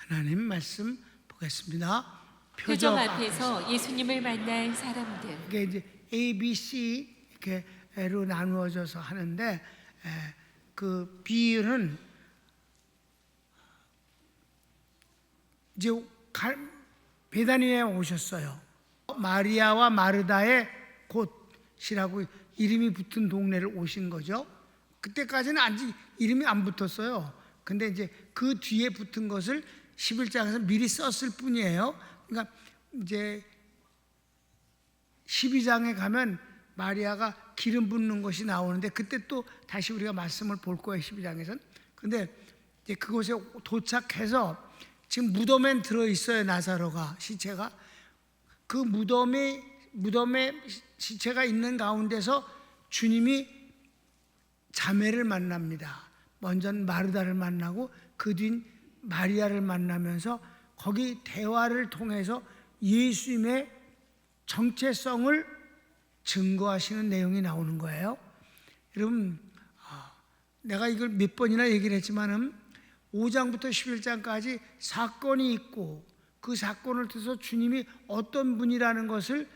하나님 말씀 보겠습니다. 표적 앞에서 예수님을 만난 사람들. 이게 이제 A, B, C 이렇게로 나누어져서 하는데 그 B는 이제 베다니에 오셨어요. 마리아와 마르다의 곳이라고 이름이 붙은 동네를 오신 거죠. 그때까지는 아직 이름이 안 붙었어요. 근데 이제 그 뒤에 붙은 것을 11장에서 미리 썼을 뿐이에요. 그러니까 이제 12장에 가면 마리아가 기름 붓는 것이 나오는데 그때 또 다시 우리가 말씀을 볼 거예요. 12장에서는. 근데 이제 그곳에 도착해서 지금 무덤에 들어 있어요. 나사로가, 시체가. 그 무덤에 시체가 있는 가운데서 주님이 자매를 만납니다. 먼저 마르다를 만나고 그 뒤 마리아를 만나면서 거기 대화를 통해서 예수님의 정체성을 증거하시는 내용이 나오는 거예요. 여러분, 내가 이걸 몇 번이나 얘기를 했지만은 5장부터 11장까지 사건이 있고 그 사건을 통해서 주님이 어떤 분이라는 것을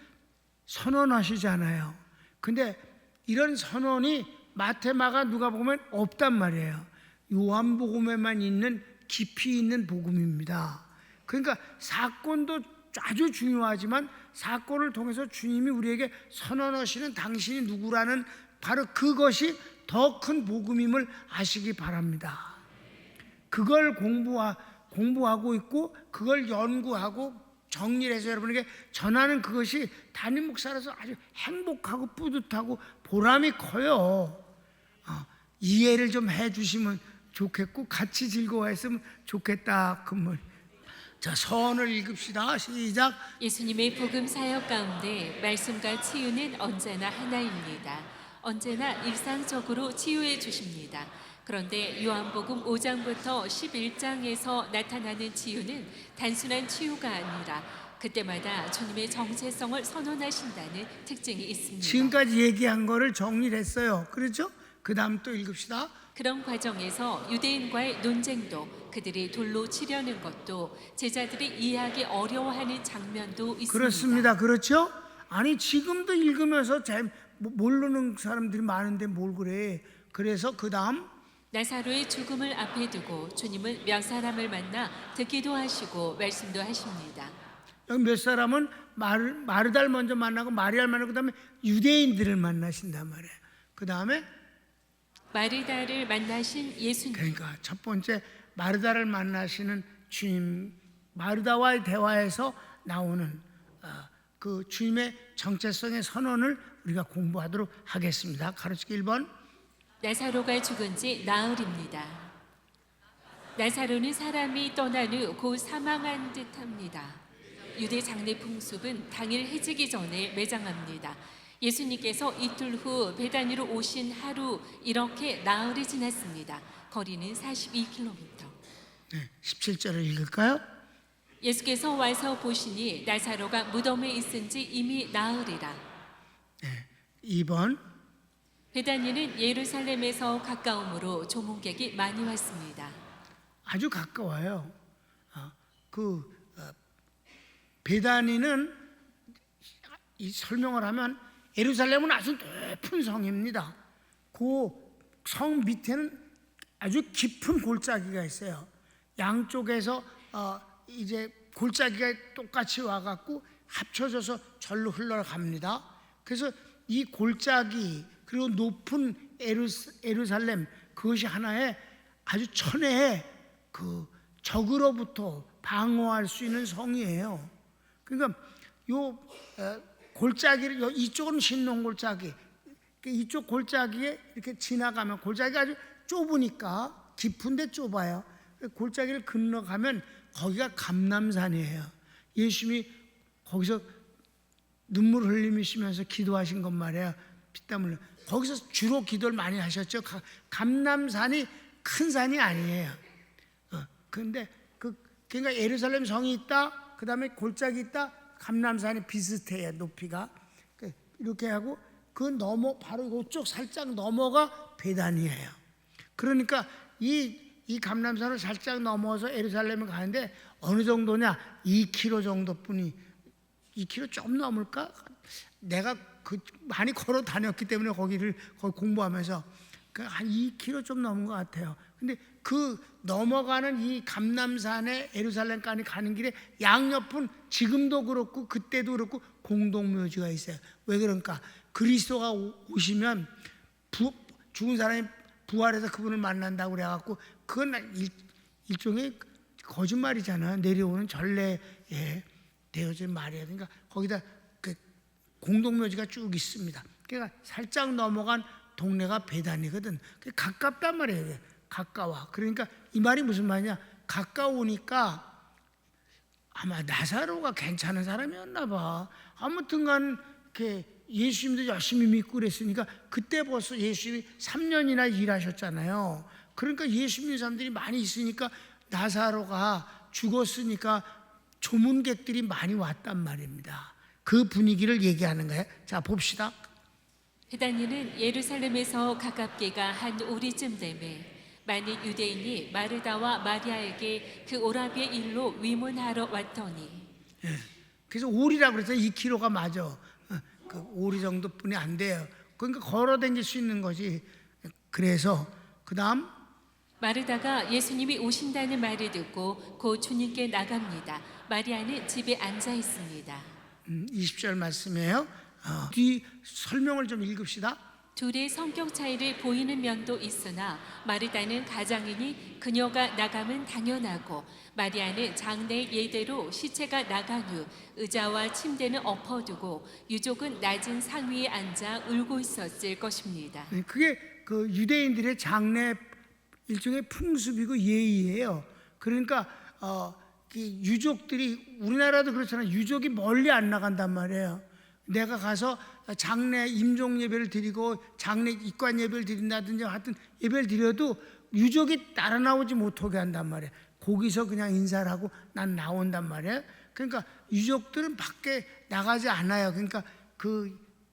선언하시잖아요. 근데 이런 선언이 마태, 마가, 누가 보면 없단 말이에요. 요한복음에만 있는 깊이 있는 복음입니다. 그러니까 사건도 아주 중요하지만 사건을 통해서 주님이 우리에게 선언하시는 당신이 누구라는 바로 그것이 더 큰 복음임을 아시기 바랍니다. 그걸 공부하고 있고 그걸 연구하고 정리를 해서 여러분에게 전하는 그것이 담임 목사로서 아주 행복하고 뿌듯하고 보람이 커요. 이해를 좀 해주시면 좋겠고 같이 즐거워했으면 좋겠다. 자, 서원을 읽읍시다. 시작. 예수님의 복음 사역 가운데 말씀과 치유는 언제나 하나입니다. 언제나 일상적으로 치유해 주십니다. 그런데 요한복음 5장부터 11장에서 나타나는 치유는 단순한 치유가 아니라 그때마다 주님의 정체성을 선언하신다는 특징이 있습니다. 지금까지 얘기한 거를 정리를 했어요. 그렇죠? 그 다음 또 읽읍시다. 그런 과정에서 유대인과의 논쟁도, 그들이 돌로 치려는 것도, 제자들이 이해하기 어려워하는 장면도 있습니다. 그렇습니다. 그렇죠? 아니 지금도 읽으면서 잘 모르는 사람들이 많은데 뭘 그래. 그래서 그 다음 나사로의 죽음을 앞에 두고 주님은 몇 사람을 만나 듣기도 하시고 말씀도 하십니다. 여기 몇 사람은 마르다를 먼저 만나고 마리아를 만나고 그 다음에 유대인들을 만나신단 말이에요. 그 다음에 마르다를 만나신 예수님. 그러니까 첫 번째 마르다를 만나시는 주님, 마르다와의 대화에서 나오는 그 주님의 정체성의 선언을 우리가 공부하도록 하겠습니다. 가르치기 1번. 나사로가 죽은 지 나흘입니다. 나사로는 사람이 떠난 후 곧 사망한 듯합니다. 유대 장례 풍습은 당일 해지기 전에 매장합니다. 예수님께서 이틀 후 베다니로 오신 하루 이렇게 나흘이 지났습니다. 거리는 42km. 네, 17절을 읽을까요? 예수께서 와서 보시니 나사로가 무덤에 있은 지 이미 나흘이라. 네, 2번. 베다니는 예루살렘에서 가까우므로 조문객이 많이 왔습니다. 아주 가까워요. 베다니는 이 설명을 하면 예루살렘은 아주 높은 성입니다. 그 성 밑에는 아주 깊은 골짜기가 있어요. 양쪽에서 이제 골짜기가 똑같이 와갖고 합쳐져서 절로 흘러갑니다. 그래서 이 골짜기 그리고 높은 예루살렘 그것이 하나의 아주 천혜의 그 적으로부터 방어할 수 있는 성이에요. 그러니까 요 골짜기를 이쪽은 신농 골짜기, 이쪽 골짜기에 이렇게 지나가면 골짜기가 아주 좁으니까 깊은데 좁아요. 골짜기를 건너가면 거기가 감람산이에요. 예수님이 거기서 눈물 흘리시면서 기도하신 것 말이에요. 피땀 흘려. 거기서 주로 기도를 많이 하셨죠. 감람산이 큰 산이 아니에요. 그런데 그러니까 예루살렘 성이 있다. 그 다음에 골짜기 있다. 감람산이 비슷해요. 높이가 이렇게 하고 그 바로 이쪽 살짝 넘어가 베다니예요. 그러니까 이 이 감람산을 살짝 넘어서 예루살렘을 가는데 어느 정도냐? 2km 정도뿐이 2km 좀 넘을까? 내가 많이 걸어 다녔기 때문에 거기 공부하면서 한 2km 좀 넘은 것 같아요. 근데 그 넘어가는 이 감람산에 예루살렘까지 가는 길에 양옆은 지금도 그렇고 그때도 그렇고 공동묘지가 있어요. 왜 그런가? 그리스도가 오시면 죽은 사람이 부활해서 그분을 만난다고 그래갖고 그건 일종의 거짓말이잖아요. 내려오는 전례에 되어진 말이에요. 그러니까 거기다 그 공동묘지가 쭉 있습니다. 그러니까 살짝 넘어간 동네가 베단이거든. 가깝단 말이에요. 가까워. 그러니까 이 말이 무슨 말이냐? 가까우니까 아마 나사로가 괜찮은 사람이었나 봐. 아무튼간 예수님도 열심히 믿고 그랬으니까 그때 벌써 예수님이 3년이나 일하셨잖아요. 그러니까 예수 믿는 사람들이 많이 있으니까 나사로가 죽었으니까 조문객들이 많이 왔단 말입니다. 그 분위기를 얘기하는 거예요. 자, 봅시다. 베다니는 예루살렘에서 가깝기가 한 오리쯤 되매 많은 유대인이 마르다와 마리아에게 그 오라비의 일로 위문하러 왔더니. 그래서 오리라고 그랬어요. 2km가 맞아. 그 오리 정도뿐이 안 돼요. 그러니까 걸어 다닐 수 있는 거지. 그래서 그 다음 마르다가 예수님이 오신다는 말을 듣고 곧 주님께 나갑니다. 마리아는 집에 앉아 있습니다. 20절 말씀이에요. 뒤 설명을 좀 읽읍시다. 둘의 성격 차이를 보이는 면도 있으나 마르다는 가장이니 그녀가 나가면 당연하고 마리아는 장례 예대로 시체가 나간 후 의자와 침대는 엎어두고 유족은 낮은 상 위에 앉아 울고 있었을 것입니다. 그게 그 유대인들의 장례 일종의 풍습이고 예의예요. 그러니까 유족들이 우리나라도 그렇잖아요. 유족이 멀리 안 나간단 말이에요. 내가 가서 장례 임종 예배를 드리고 장례 입관 예배를 드린다든지 하여튼 예배를 드려도 유족이 따라 나오지 못하게 한단 말이에요. 거기서 그냥 인사를 하고 난 나온단 말이에요. 그러니까 유족들은 밖에 나가지 않아요. 그러니까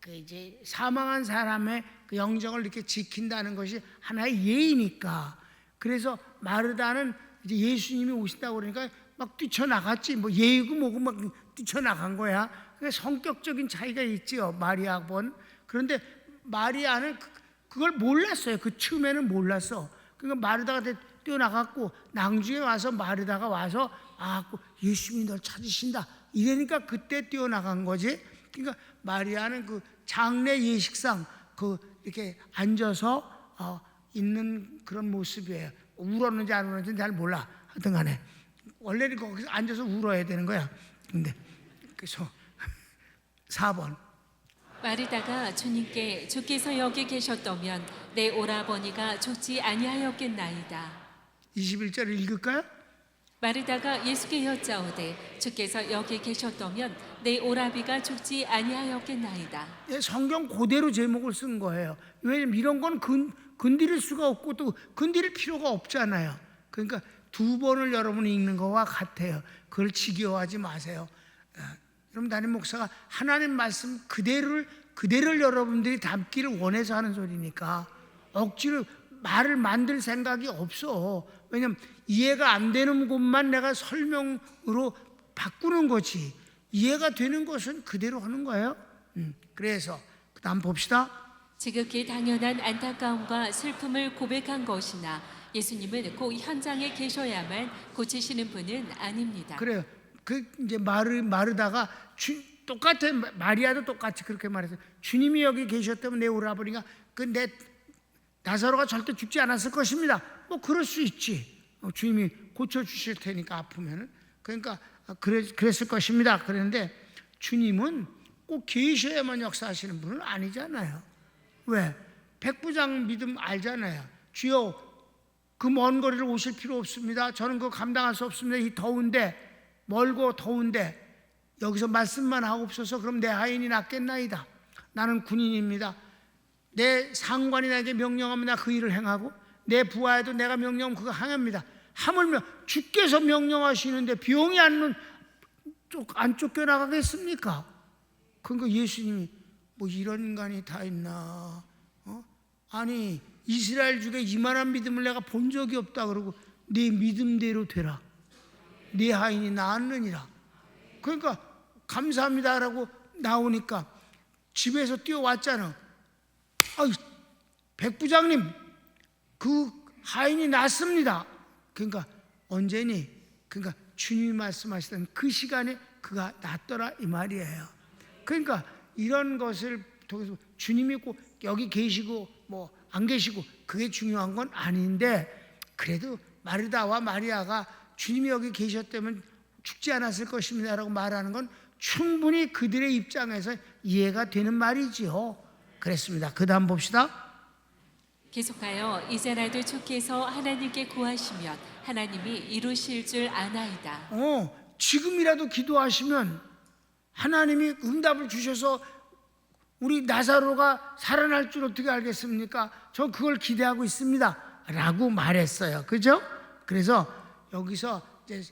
이제 사망한 사람의 그 영정을 이렇게 지킨다는 것이 하나의 예의니까. 그래서 마르다는 이제 예수님이 오신다고 그러니까 막 뛰쳐나갔지. 뭐 예의고 뭐고 막 뛰쳐나간 거야. 그러니까 성격적인 차이가 있지요. 마리아본. 그런데 마리아는 그걸 몰랐어요. 그 처음에는 몰랐어. 그러니까 마르다가 뛰어나갔고 낭중에 와서 마르다가 와서 예수님이 널 찾으신다. 이러니까 그때 뛰어나간 거지. 그러니까 마리아는 그 장례 예식상 이렇게 앉아서 있는 그런 모습이에요. 울었는지 안 울었는지 잘 몰라. 하여튼 간에 원래는 거기서 앉아서 울어야 되는 거야. 근데 그래서 4번 마르다가 주님께 주께서 여기 계셨다면 내 오라버니가 죽지 아니하였겠나이다. 21절을 읽을까요? 마르다가 예수께 여짜오되 주께서 여기 계셨다면 내 오라비가 죽지 아니하였겠나이다. 성경 그대로 제목을 쓴 거예요. 왜냐면 이런 건 건드릴 수가 없고 또 건드릴 필요가 없잖아요. 그러니까 2번을 여러분이 읽는 거와 같아요. 그걸 지겨워하지 마세요. 여러분, 담임 목사가 하나님 말씀 그대로를 여러분들이 담기를 원해서 하는 소리니까 억지로 말을 만들 생각이 없어. 왜냐면 이해가 안 되는 곳만 내가 설명으로 바꾸는 거지. 이해가 되는 것은 그대로 하는 거예요. 그래서 그 다음 봅시다. 지극히 당연한 안타까움과 슬픔을 고백한 것이나 예수님은 그 현장에 계셔야만 고치시는 분은 아닙니다. 그래요. 이제 마르다가 똑같아. 마리아도 똑같이 그렇게 말했어요. 주님이 여기 계셨다면 내 오라버니가 내 나사로가 절대 죽지 않았을 것입니다. 뭐 그럴 수 있지. 주님이 고쳐 주실 테니까 아프면은. 그러니까 그랬을 것입니다. 그런데 주님은 꼭 계셔야만 역사하시는 분은 아니잖아요. 왜? 백부장 믿음 알잖아요. 주여 그 먼 거리를 오실 필요 없습니다. 저는 그거 감당할 수 없습니다. 이 더운데 멀고 더운데 여기서 말씀만 하고 없어서 그럼 내 하인이 낫겠나이다. 나는 군인입니다. 내 상관이 나에게 명령하면 나 그 일을 행하고 내 부하에도 내가 명령하면 그거 행합니다. 하물며 주께서 명령하시는데 비용이 안 쫓겨나가겠습니까? 그러니까 예수님이 뭐 이런 인간이 다 있나? 아니 이스라엘 중에 이만한 믿음을 내가 본 적이 없다 그러고 네 믿음대로 되라. 네 하인이 나았느니라. 그러니까 감사합니다라고 나오니까 집에서 뛰어왔잖아. 아이, 백부장님, 그 하인이 낫습니다. 그러니까 언제니? 그러니까 주님이 말씀하시던 그 시간에 그가 낫더라 이 말이에요. 그러니까 이런 것을 통해서 주님이 꼭 여기 계시고 뭐 안 계시고 그게 중요한 건 아닌데, 그래도 마르다와 마리아가 주님이 여기 계셨다면 죽지 않았을 것입니다라고 말하는 건 충분히 그들의 입장에서 이해가 되는 말이지요. 그랬습니다. 그 다음 봅시다. 계속하여 이제라도 주께서 하나님께 구하시면 하나님이 이루실 줄 아나이다. 지금이라도 기도하시면 하나님이 응답을 주셔서 우리 나사로가 살아날 줄 어떻게 알겠습니까? 저 그걸 기대하고 있습니다 라고 말했어요. 그죠? 그래서 여기서 이제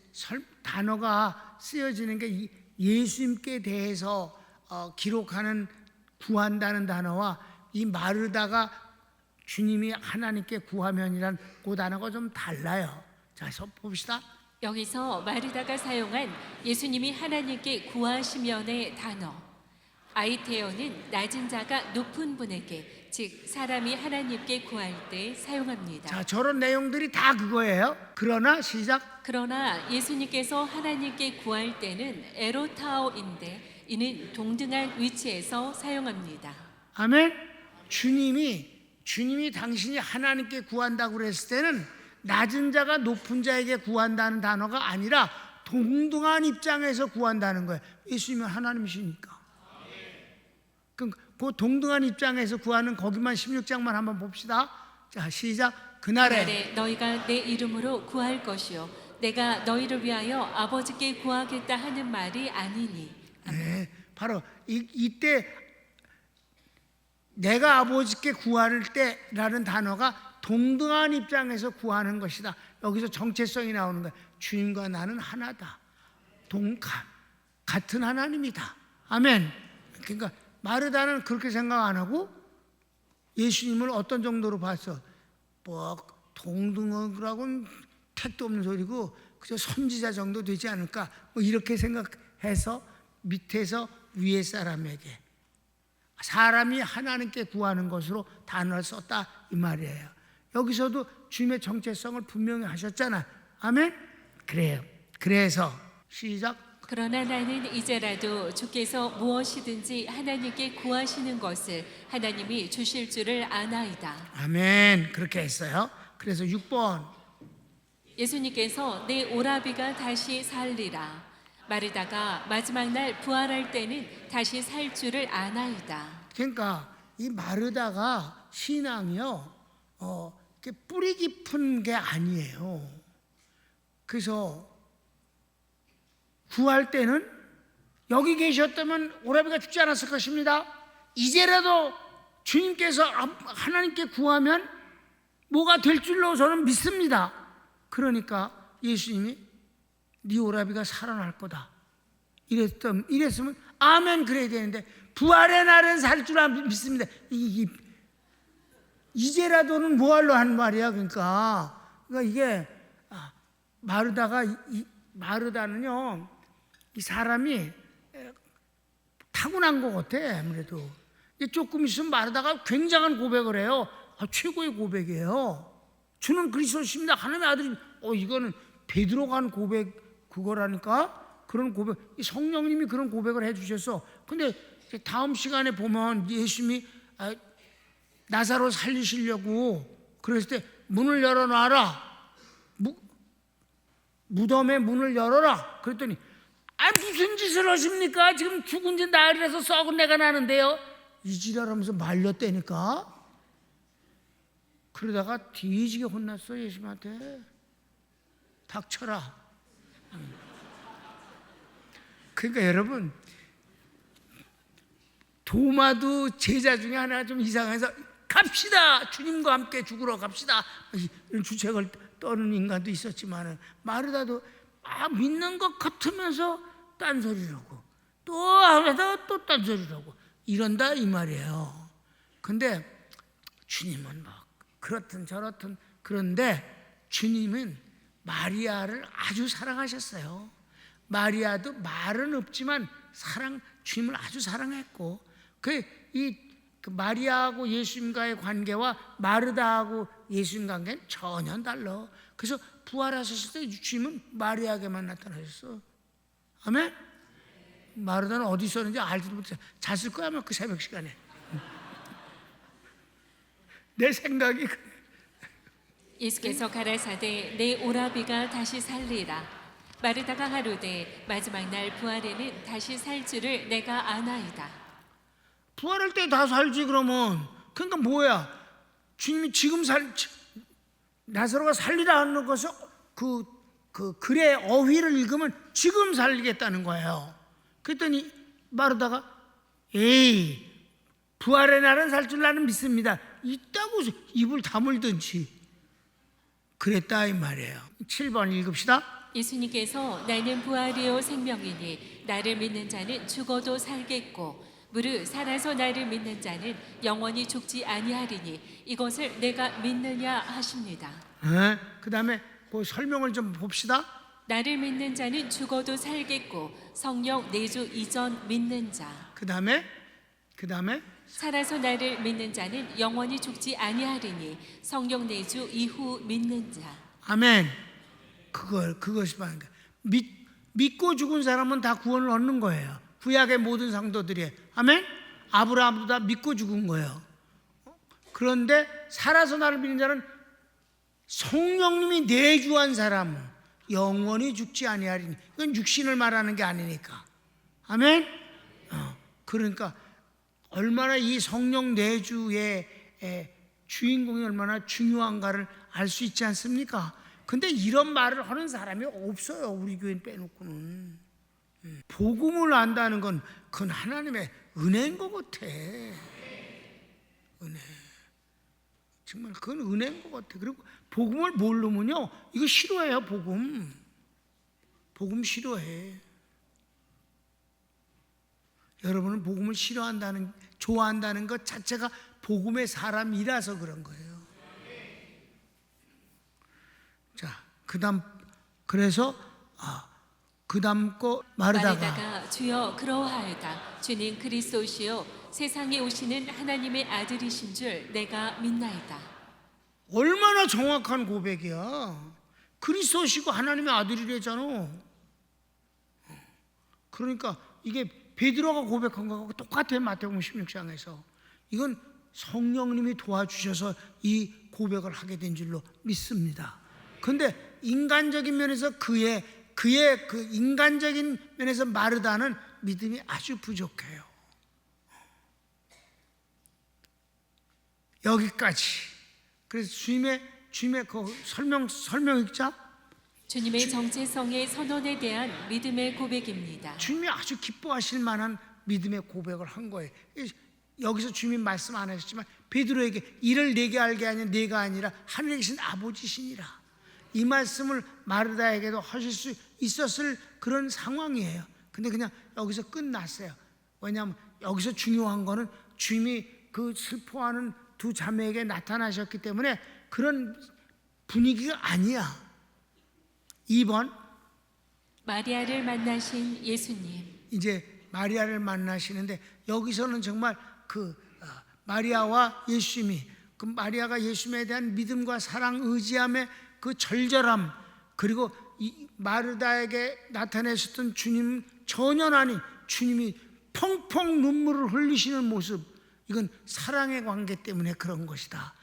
단어가 쓰여지는 게 예수님께 대해서 기록하는 구한다는 단어와 이 마르다가 주님이 하나님께 구하면이란 그 단어가 좀 달라요. 자, 봅시다. 여기서 마르다가 사용한 예수님이 하나님께 구하시면의 단어, 아이테어는 낮은 자가 높은 분에게, 즉 사람이 하나님께 구할 때 사용합니다. 자, 저런 내용들이 다 그거예요. 그러나 시작. 그러나 예수님께서 하나님께 구할 때는 에로타오인데 이는 동등한 위치에서 사용합니다. 아멘. 주님이 당신이 하나님께 구한다고 그랬을 때는 낮은 자가 높은 자에게 구한다는 단어가 아니라 동등한 입장에서 구한다는 거예요. 예수님은 하나님이시니까. 그럼 그 동등한 입장에서 구하는 거기만 16장만 한번 봅시다. 자, 시작. 그날에 너희가 내 이름으로 구할 것이요 내가 너희를 위하여 아버지께 구하겠다 하는 말이 아니니. 네, 바로 이때 내가 아버지께 구할 때라는 단어가 동등한 입장에서 구하는 것이다. 여기서 정체성이 나오는 거예요. 주님과 나는 하나다. 같은 하나님이다. 아멘. 그러니까 마르다는 그렇게 생각 안 하고 예수님을 어떤 정도로 봤어? 뭐 동등하고는 택도 없는 소리고 그저 선지자 정도 되지 않을까? 뭐 이렇게 생각해서 밑에서 위에 사람에게, 사람이 하나님께 구하는 것으로 단어를 썼다 이 말이에요. 여기서도 주님의 정체성을 분명히 하셨잖아. 아멘. 그래요. 그래서 시작. 그러나 나는 이제라도 주께서 무엇이든지 하나님께 구하시는 것을 하나님이 주실 줄을 아나이다. 아멘. 그렇게 했어요. 그래서 6번. 예수님께서 내 오라비가 다시 살리라. 마르다가 마지막 날 부활할 때는 다시 살 줄을 아나이다. 그러니까 이 마르다가 신앙이요, 이렇게 뿌리 깊은 게 아니에요. 그래서 구할 때는 여기 계셨다면 오라비가 죽지 않았을 것입니다. 이제라도 주님께서 하나님께 구하면 뭐가 될 줄로 저는 믿습니다. 그러니까 예수님이 네 오라비가 살아날 거다 이랬으면 아멘 그래야 되는데, 부활의 날은 살 줄 믿습니다. 이제라도는 뭐하러 한 말이야. 그러니까 이게 마르다는요, 이 사람이 타고난 것 같아. 아무래도 조금 있으면 마르다가 굉장한 고백을 해요. 최고의 고백이에요. 주는 그리스도십니다. 하나님의 아들이. 이거는 베드로가 한 고백 그거라니까. 그런 고백, 성령님이 그런 고백을 해주셨어. 근데 다음 시간에 보면 예수님이 나사로 살리시려고 그랬을 때 문을 열어놔라. 무덤의 문을 열어라. 그랬더니 무슨 짓을 하십니까? 지금 죽은 지 나흘이라서 썩은 내가 나는데요. 이 지랄하면서 말렸다니까. 그러다가 뒤지게 혼났어. 예수님한테. 닥쳐라. 그러니까 여러분, 도마도 제자 중에 하나가 좀 이상해서 갑시다, 주님과 함께 죽으러 갑시다, 이런 주책을 떠는 인간도 있었지만, 마르다도 믿는 것 같으면서 딴소리라고, 또 하다가 또 딴소리라고 이런다 이 말이에요. 근데 주님은 막 그렇든 저렇든, 그런데 주님은 마리아를 아주 사랑하셨어요. 마리아도 말은 없지만 주님을 아주 사랑했고, 그 마리아하고 예수님과의 관계와 마르다하고 예수님 관계는 전혀 달라. 그래서 부활하셨을 때 주님은 마리아에게만 나타나셨어. 아멘? 마르다는 어디 있었는지 알지도 못해. 잤을 거야 아마 그 새벽 시간에. 내 생각이 그래. 예수께서 가라사대 내 오라비가 다시 살리라. 마르다가 가로되 마지막 날 부활에는 다시 살 줄을 내가 아나이다. 부활할 때 다 살지 그러면. 그러니까 뭐야? 주님이 지금 나사로가 살리라 하는 것을 그 글의 어휘를 읽으면 지금 살리겠다는 거예요. 그랬더니 마르다가 에이 부활의 날은 살 줄 나는 믿습니다. 있다고 입을 다물든지 그랬다 이 말이에요. 7번 읽읍시다. 예수님께서 나는 부활이요 생명이니 나를 믿는 자는 죽어도 살겠고 무릇 살아서 나를 믿는 자는 영원히 죽지 아니하리니 이것을 내가 믿느냐 하십니다. 그 다음에 그 설명을 좀 봅시다. 나를 믿는 자는 죽어도 살겠고 성령 내주 이전 믿는 자. 그 다음에 살아서 나를 믿는 자는 영원히 죽지 아니하리니 성령 내주 이후 믿는 자. 아멘. 그것이 말하는 거예요. 믿고 죽은 사람은 다 구원을 얻는 거예요. 구약의 모든 성도들이. 아멘. 아브라함도 다 믿고 죽은 거예요. 그런데 살아서 나를 믿는 자는 성령님이 내주한 사람은 영원히 죽지 아니하리니. 이건 육신을 말하는 게 아니니까. 아멘. 그러니까 얼마나 이 성령 내주의 주인공이 얼마나 중요한가를 알 수 있지 않습니까? 근데 이런 말을 하는 사람이 없어요. 우리 교인 빼놓고는. 복음을 안다는 건 그건 하나님의 은혜인 것 같아. 은혜. 정말 그건 은혜인 것 같아. 그리고 복음을 모르면요, 이거 싫어해요. 복음 싫어해. 여러분은 복음을 좋아한다는 것 자체가 복음의 사람이라서 그런 거예요. 자, 그래서 그다음 거 마르다가 주여 그러하여다. 주님 그리스도시요 세상에 오시는 하나님의 아들이신 줄 내가 믿나이다. 얼마나 정확한 고백이야. 그리스도시고 하나님의 아들이래잖아. 그러니까 이게 베드로가 고백한 거하고 똑같아요. 마태복음 16장에서. 이건 성령님이 도와주셔서 이 고백을 하게 된 줄로 믿습니다. 그런데 인간적인 면에서 그의 그 인간적인 면에서 마르다는 믿음이 아주 부족해요. 여기까지. 그래서 주님의 그 설명 읽자. 주님의 정체성의 선언에 대한 믿음의 고백입니다. 주님이 아주 기뻐하실 만한 믿음의 고백을 한 거예요. 여기서 주님 말씀 안 하셨지만 베드로에게 이를 내게 알게 하냐 내가 아니라 하늘에 계신 아버지시니라. 이 말씀을 마르다에게도 하실 수 있었을 그런 상황이에요. 근데 그냥 여기서 끝났어요. 왜냐하면 여기서 중요한 거는 주님이 그 슬퍼하는 두 자매에게 나타나셨기 때문에 그런 분위기가 아니야. 2번 마리아를 만나신 예수님. 이제 마리아를 만나시는데 여기서는 정말 마리아와 예수님이 그 마리아가 예수님에 대한 믿음과 사랑, 의지함의 그 절절함, 그리고 이 마르다에게 나타내셨던 주님 전혀 아닌 주님이 펑펑 눈물을 흘리시는 모습, 이건 사랑의 관계 때문에 그런 것이다.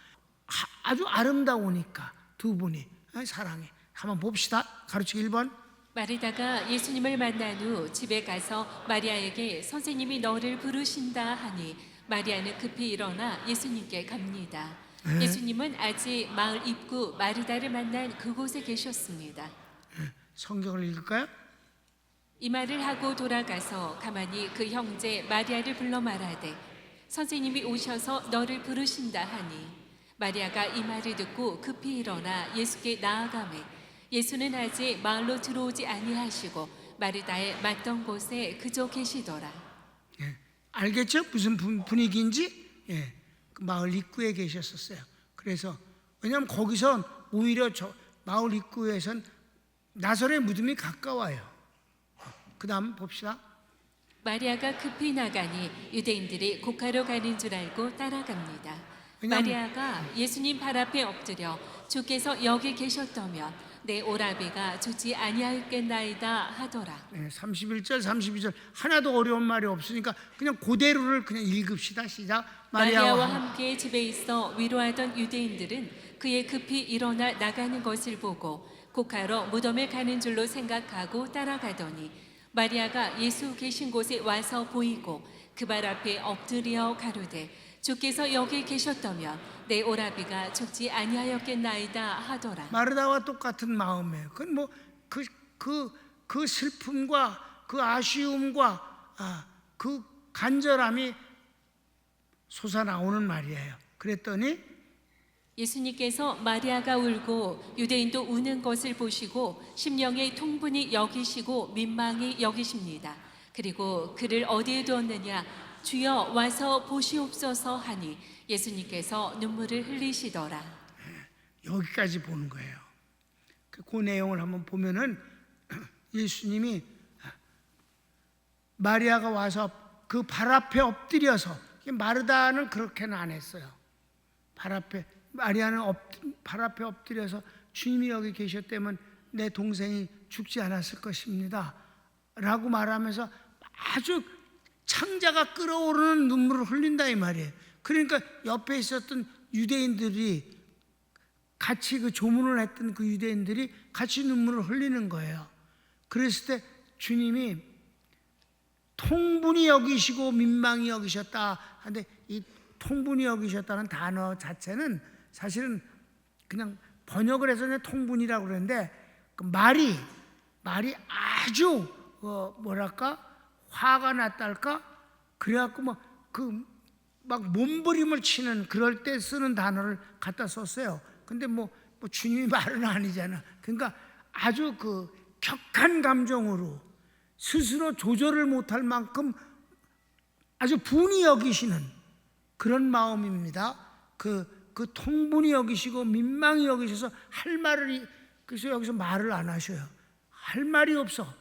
아주 아름다우니까 두 분이 사랑해. 한번 봅시다. 가르치기 1번. 마르다가 예수님을 만난 후 집에 가서 마리아에게 선생님이 너를 부르신다 하니 마리아는 급히 일어나 예수님께 갑니다. 예수님은 아직 마을 입구 마르다를 만난 그곳에 계셨습니다. 성경을 읽을까요? 이 말을 하고 돌아가서 가만히 그 형제 마리아를 불러 말하되 선생님이 오셔서 너를 부르신다 하니 마리아가 이 말을 듣고 급히 일어나 예수께 나아가매 예수는 아직 마을로 들어오지 아니하시고 마르다의 맞던 곳에 그저 계시더라. 알겠죠? 무슨 분위기인지? 그 마을 입구에 계셨었어요. 그래서 왜냐하면 거기선 오히려 마을 입구에선 나설의 무덤이 가까워요. 그 다음 봅시다. 마리아가 급히 나가니 유대인들이 곡하러 가는 줄 알고 따라갑니다. 왜냐하면- 마리아가 예수님 발 앞에 엎드려 주께서 여기 계셨다면 내 오라비가 죽지 아니하였겠나이다 하더라. 31절 32절 하나도 어려운 말이 없으니까 그냥 그대로를 그냥 읽읍시다. 시작. 마리아와 함께 집에 있어 위로하던 유대인들은 그의 급히 일어나 나가는 것을 보고 곡하러 무덤에 가는 줄로 생각하고 따라가더니 마리아가 예수 계신 곳에 와서 보이고 그 발 앞에 엎드려 가로되 주께서 여기 계셨다면 내 오라비가 죽지 아니하였겠나이다 하더라. 마르다와 똑같은 마음이에요. 그건 뭐 그 슬픔과 그 아쉬움과 그 간절함이 솟아나오는 말이에요. 그랬더니 예수님께서 마리아가 울고 유대인도 우는 것을 보시고 심령의 통분이 여기시고 민망히 여기십니다. 그리고 그를 어디에 두었느냐 주여 와서 보시옵소서 하니 예수님께서 눈물을 흘리시더라. 여기까지 보는 거예요. 그 내용을 한번 보면은 예수님이 마리아가 와서 그 발 앞에 엎드려서, 마르다는 그렇게는 안 했어요. 마리아는 발 앞에 엎드려서 주님이 여기 계셨다면 내 동생이 죽지 않았을 것입니다 라고 말하면서 아주 창자가 끓어오르는 눈물을 흘린다 이 말이에요. 그러니까 옆에 있었던 유대인들이 같이 그 조문을 했던 그 유대인들이 같이 눈물을 흘리는 거예요. 그랬을 때 주님이 통분히 여기시고 민망히 여기셨다 하는데, 이 통분히 여기셨다는 단어 자체는 사실은 그냥 번역을 해서 그냥 통분이라고 그러는데, 그 말이 아주 뭐랄까 화가 났달까, 그래갖고 막 몸부림을 치는 그럴 때 쓰는 단어를 갖다 썼어요. 근데 뭐 주님이 말은 아니잖아. 그러니까 아주 그 격한 감정으로 스스로 조절을 못할 만큼 아주 분이 여기시는 그런 마음입니다. 그 통분이 여기시고 민망히 여기셔서 할 말을, 그래서 여기서 말을 안 하셔요. 할 말이 없어.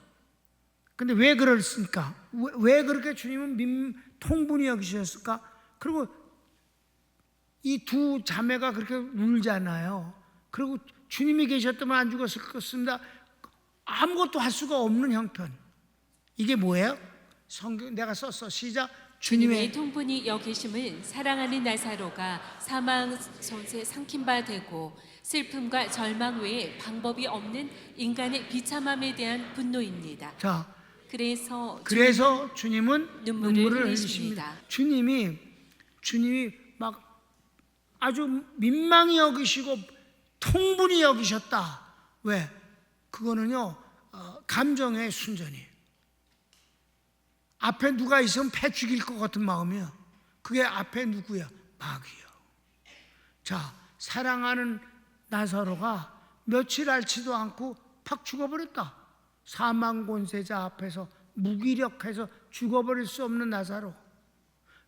근데 왜 그랬습니까? 왜 그렇게 주님은 통분이 여기셨을까? 그리고 이 두 자매가 그렇게 울잖아요. 그리고 주님이 계셨다면 안 죽었을 것입니다. 아무것도 할 수가 없는 형편. 이게 뭐예요? 성경 내가 썼어. 시작. 주님의 통분이 여기심은 사랑하는 나사로가 사망 손에 삼킨 바 되고 슬픔과 절망 외에 방법이 없는 인간의 비참함에 대한 분노입니다. 자, 그래서 주님은 눈물을 흘리십니다. 주님이 막 아주 민망히 여기시고 통분히 여기셨다. 왜? 그거는요 감정의 순전이에요. 앞에 누가 있으면 패 죽일 것 같은 마음이야. 그게 앞에 누구야? 마귀야. 자, 사랑하는 나사로가 며칠 앓지도 않고 팍 죽어버렸다. 사망 권세자 앞에서 무기력해서 죽어버릴 수 없는 나사로,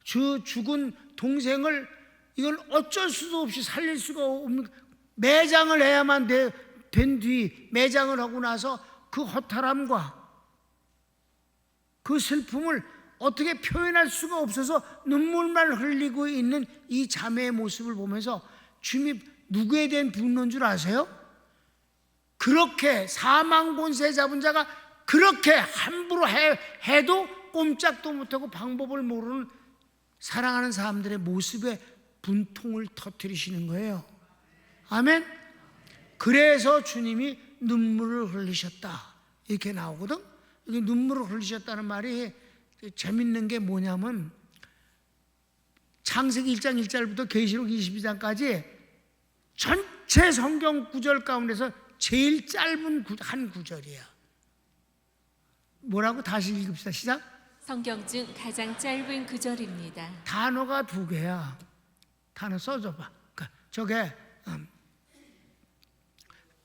죽은 동생을 이걸 어쩔 수도 없이 살릴 수가 없는, 매장을 해야만 된 뒤, 매장을 하고 나서 그 허탈함과 그 슬픔을 어떻게 표현할 수가 없어서 눈물만 흘리고 있는 이 자매의 모습을 보면서 주님이 누구에 대한 분노인 줄 아세요? 그렇게 사망 권세 잡은 자가 그렇게 함부로 해도 꼼짝도 못하고 방법을 모르는 사랑하는 사람들의 모습에 분통을 터뜨리시는 거예요. 아멘. 그래서 주님이 눈물을 흘리셨다 이렇게 나오거든. 여기 눈물을 흘리셨다는 말이 재밌는 게 뭐냐면 창세기 1장 1절부터 계시록 22장까지 전체 성경 구절 가운데서 제일 짧은 한 구절이야. 뭐라고? 다시 읽읍시다. 시작. 성경 중 가장 짧은 구절입니다. 단어가 두 개야. 단어 써줘봐. 그러니까 저게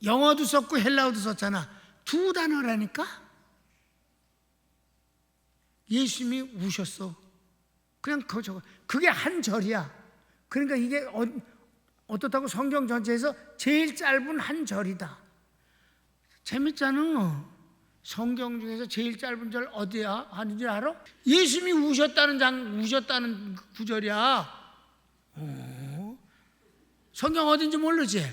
영어도 썼고 헬라어도 썼잖아. 두 단어라니까. 예수님이 우셨어. 그냥 그게 한 절이야. 그러니까 이게 어떻다고 성경 전체에서 제일 짧은 한 절이다. 재밌잖아. 성경 중에서 제일 짧은 절 어디야 하는지 알아? 예수님이 우셨다는 그 구절이야. 성경 어딘지 모르지?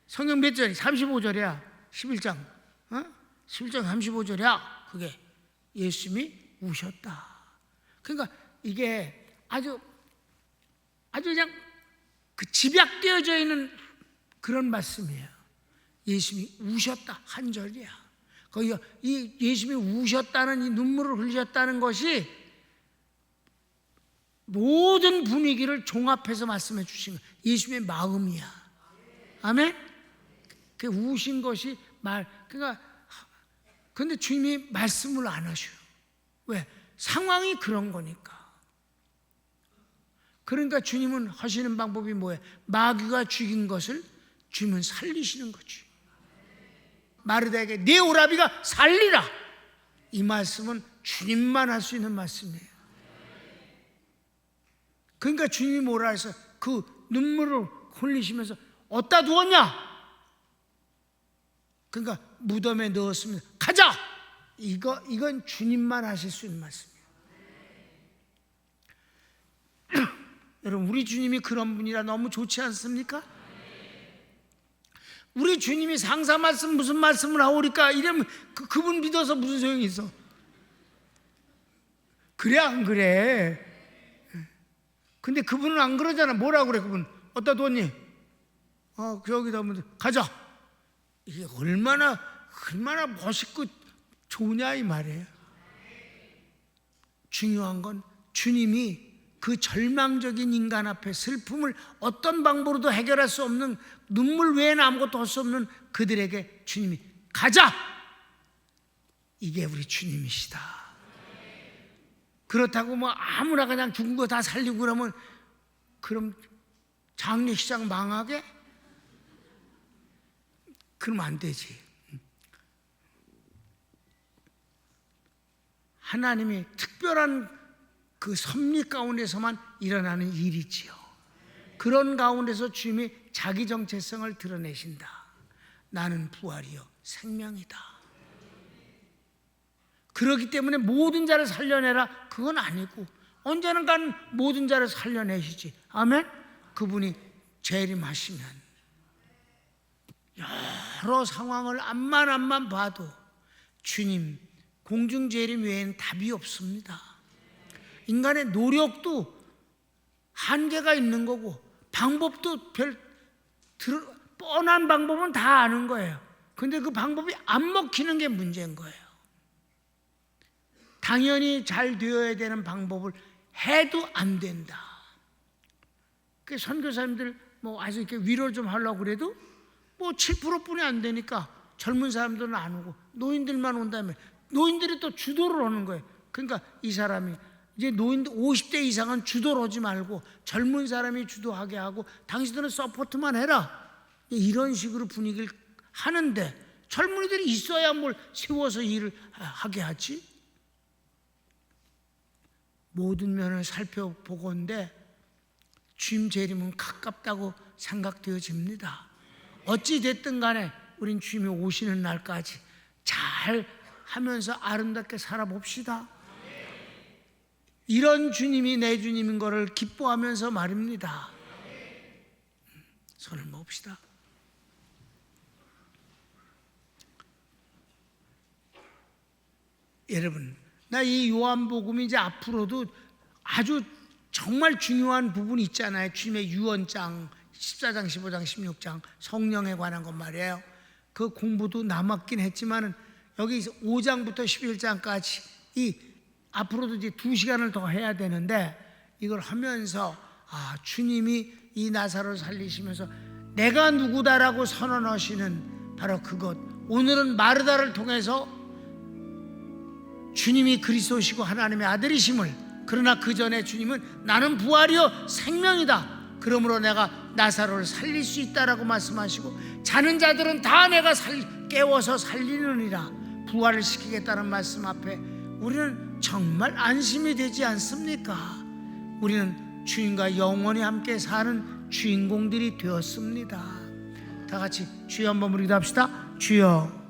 성경 몇 절이? 35절이야. 11장. 11장 35절이야. 그게 예수님이 우셨다. 그러니까 이게 아주 그냥 그 집약되어져 있는 그런 말씀이에요. 예수님이 우셨다 한 절이야. 거기 이 예수님이 우셨다는 이 눈물을 흘리셨다는 것이 모든 분위기를 종합해서 말씀해 주신 거예요. 예수님의 마음이야. 아멘. 그 우신 것이 그러니까 근데 주님이 말씀을 안 하셔요. 왜? 상황이 그런 거니까. 그러니까 주님은 하시는 방법이 뭐예요? 마귀가 죽인 것을 주님은 살리시는 거지. 마르다에게 네 오라비가 살리라. 이 말씀은 주님만 할 수 있는 말씀이에요. 그러니까 주님이 뭐라 해서 그 눈물을 흘리시면서 어디다 두었냐? 그러니까 무덤에 넣었으면 가자. 이건 주님만 하실 수 있는 말씀이에요. 여러분, 우리 주님이 그런 분이라 너무 좋지 않습니까? 우리 주님이 상사 말씀 무슨 말씀을 하오리까 이러면 그분 믿어서 무슨 소용이 있어? 그래 안 그래? 근데 그분은 안 그러잖아. 뭐라 그래 그분? 어디다 뒀니? 저기다 가자. 이게 얼마나 멋있고 좋으냐 이 말이에요. 중요한 건 주님이 그 절망적인 인간 앞에 슬픔을 어떤 방법으로도 해결할 수 없는, 눈물 외에는 아무것도 할 수 없는 그들에게 주님이 가자. 이게 우리 주님이시다. 그렇다고 뭐 아무나 그냥 죽은 거 다 살리고 그럼 장례식장 망하게? 그러면 안 되지. 하나님이 특별한 그 섭리 가운데서만 일어나는 일이지요. 그런 가운데서 주님이 자기 정체성을 드러내신다. 나는 부활이요 생명이다. 그렇기 때문에 모든 자를 살려내라 그건 아니고 언제는간 모든 자를 살려내시지. 아멘. 그분이 재림하시면 여러 상황을 앞만 봐도 주님 공중 재림 외에는 답이 없습니다. 인간의 노력도 한계가 있는 거고 방법도 뻔한 방법은 다 아는 거예요. 근데 그 방법이 안 먹히는 게 문제인 거예요. 당연히 잘 되어야 되는 방법을 해도 안 된다. 그 선교사님들 뭐 아주 이렇게 위로를 좀 하려고 그래도 뭐 7%뿐이 안 되니까 젊은 사람들은 안 오고 노인들만 온다면 노인들이 또 주도를 하는 거예요. 그러니까 이 사람이 이제 노인들 50대 이상은 주도를 하지 말고 젊은 사람이 주도하게 하고 당신들은 서포트만 해라. 이런 식으로 분위기를 하는데 젊은이들이 있어야 뭘 세워서 일을 하게 하지. 모든 면을 살펴보건대 주님 재림은 가깝다고 생각되어집니다. 어찌 됐든 간에 우린 주님이 오시는 날까지 잘 하면서 아름답게 살아봅시다. 이런 주님이 내 주님인 것을 기뻐하면서 말입니다. 손을 모읍시다. 여러분, 나 이 요한복음이 이제 앞으로도 아주 정말 중요한 부분이 있잖아요. 주님의 유언장 14장, 15장, 16장 성령에 관한 것 말이에요. 그 공부도 남았긴 했지만은 여기 5장부터 11장까지 이 앞으로도 이제 2시간을 더 해야 되는데 이걸 하면서 주님이 이 나사로를 살리시면서 내가 누구다라고 선언하시는 바로 그것. 오늘은 마르다를 통해서 주님이 그리스도시고 하나님의 아들이심을, 그러나 그 전에 주님은 나는 부활이요 생명이다. 그러므로 내가 나사로를 살릴 수 있다라고 말씀하시고 자는 자들은 다 내가 깨워서 살리느니라 부활을 시키겠다는 말씀 앞에 우리는 정말 안심이 되지 않습니까? 우리는 주님과 영원히 함께 사는 주인공들이 되었습니다. 다 같이 주여 한번 기도합시다. 주여